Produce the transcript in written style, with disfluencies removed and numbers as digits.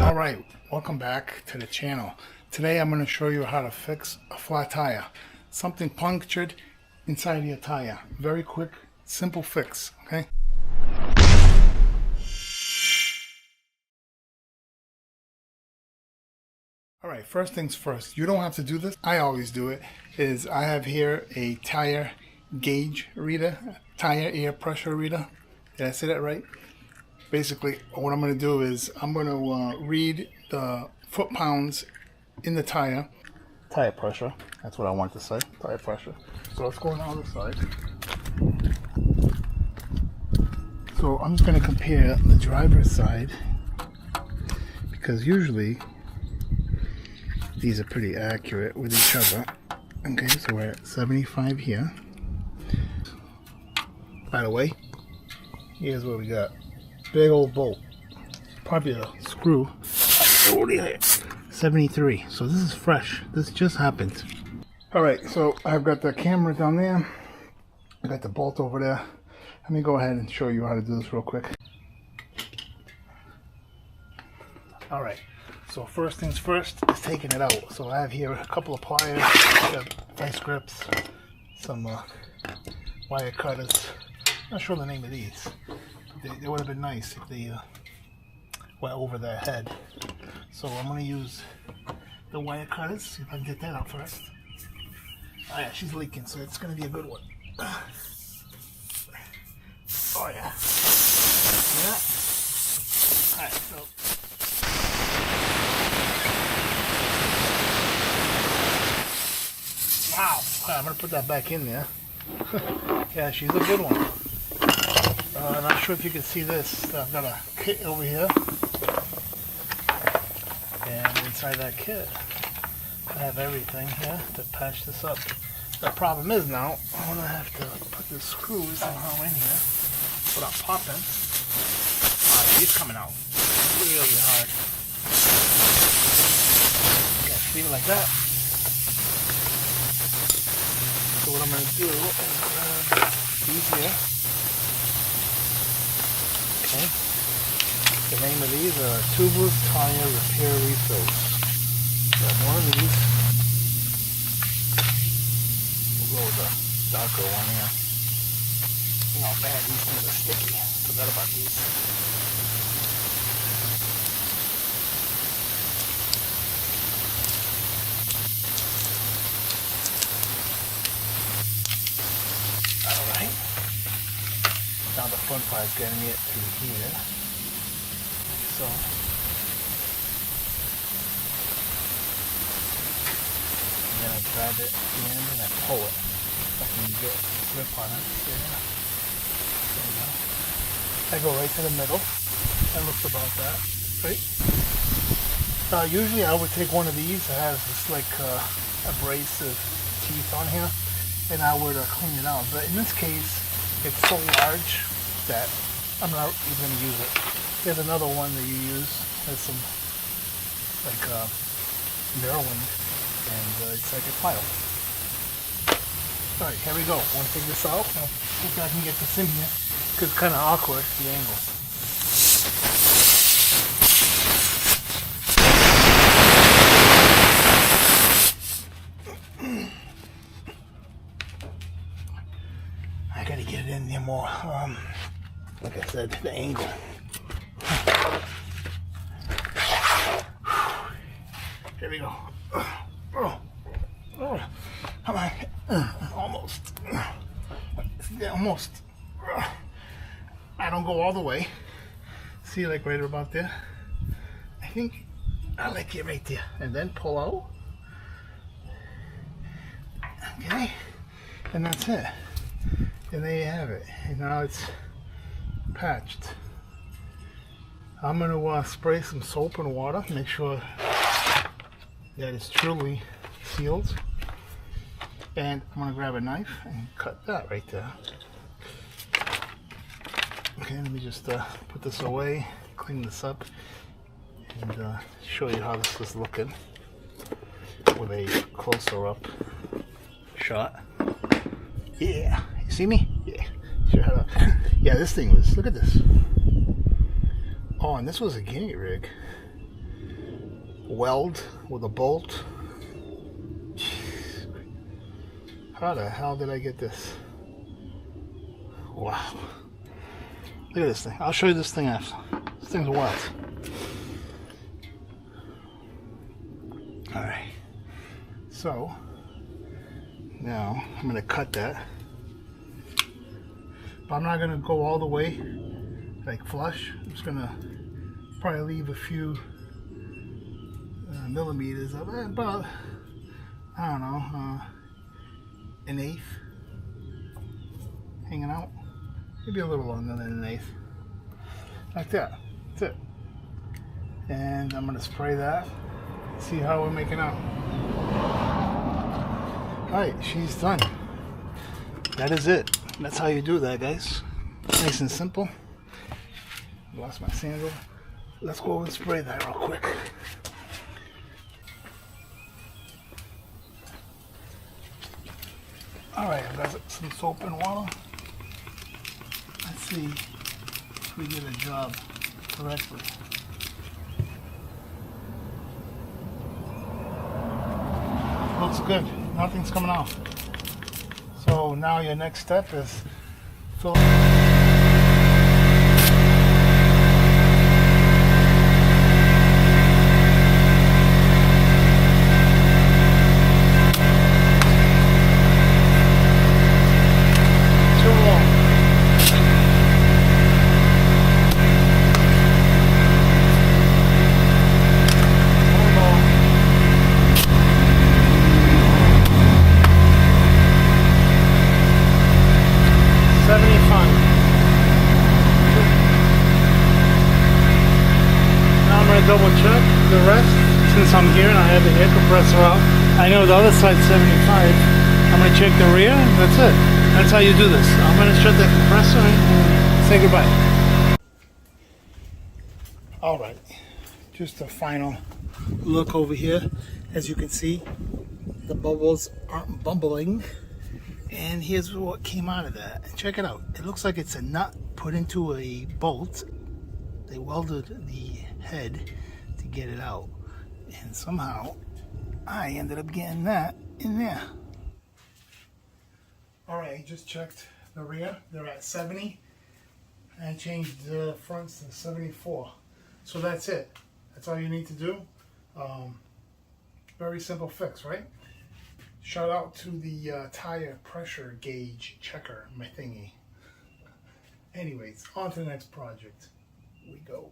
Alright, welcome back to the channel. Today I'm going to show you how to fix a flat tire. Something punctured inside your tire. Very quick, simple fix, okay? Alright, first things first. You don't have to do this. I always do it. I have here a tire gauge reader, tire air pressure reader. Did I say that right? Basically, what I'm going to do is I'm going to read the foot-pounds in the tire. Tire pressure. That's what I want to say. Tire pressure. So let's go on the other side. So I'm just going to compare the driver's side, because usually these are pretty accurate with each other. Okay, so we're at 75 here. By the way, here's what we got. Big old bolt, probably a screw. 73. So this is fresh. This just happened. Alright, so I've got the camera down there. I got the bolt over there. Let me go ahead and show you how to do this real quick. Alright, so first things first is taking it out. So I have here a couple of pliers, got vice grips, some wire cutters. Not sure the name of these. They would have been nice if they went over their head. So I'm going to use the wire cutters. See if I can get that out first. Oh yeah, she's leaking, so it's going to be a good one. Oh yeah. See that? Alright, so. Wow. I'm going to put that back in there. Yeah, she's a good one. I'm not sure if you can see this. I've got a kit over here, and inside that kit I have everything here to patch this up. The problem is now I'm going to have to put the screws somehow in here without popping. He's coming out really hard. Okay, leave it like that. So what I'm going to do is grab these here. Okay. The name of these are tubeless tire repair refills. Got one of these. We'll go with the darker one here. You know how bad these things are sticky. Forgot about these. Alright. Now the front part is getting it through here. So and then I grab it at the end and I pull it. I can get a grip on it. There you go. I go right to the middle. That looks about that. Right? Usually I would take one of these that has this like abrasive teeth on here, and I would clean it out. But in this case, it's so large that I'm not even going to use it. There's another one that you use. Has some like Maryland, and it's like a file. Alright, here we go. Want to take this out? I'll see if I can get this in here, because it's kind of awkward, the angle. I gotta get it in there more. Like I said, the angle. Here we go. Come on. Almost. See, almost. I don't go all the way. See, like right about there? I think I like it right there. And then pull out. Okay. And that's it. And there you have it. And now it's patched. I'm going to spray some soap and water, make sure that it's truly sealed. And I'm going to grab a knife and cut that right there. Okay, let me just put this away, clean this up, and show you how this is looking with a closer up shot. Yeah, you see me? Yeah. Yeah, this thing was, look at this. Oh, and this was a guinea rig. weld with a bolt. How the hell did I get this? Wow. Look at this thing. I'll show you this thing after. This thing's wild. Alright. So, now I'm going to cut that. But I'm not going to go all the way, like flush. I'm just going to probably leave a few millimeters of it, about, I don't know, an eighth hanging out. Maybe a little longer than an eighth. Like that. That's it. And I'm going to spray that. See how we're making out. Alright, she's done. That is it. That's how you do that, guys. Nice and simple. Lost my sandal. Let's go and spray that real quick. Alright, I've got some soap and water. Let's see if we did a job correctly. Looks good. Nothing's coming off. So now your next step is fill. Double check the rest since I'm here and I have the air compressor out. I know the other side's 75. I'm going to check the rear. That's it. That's how you do this. I'm going to shut the compressor and say goodbye. Alright, just a final look over here. As you can see, the bubbles aren't bubbling. And here's what came out of that. Check it out. It looks like it's a nut put into a bolt. They welded the head to get it out, and somehow I ended up getting that in there. Alright, just checked the rear. They're at 70. I changed the fronts to 74. So that's it. That's all you need to do. Very simple fix, right? Shout out to the tire pressure gauge checker, my thingy. Anyways, on to the next project we go.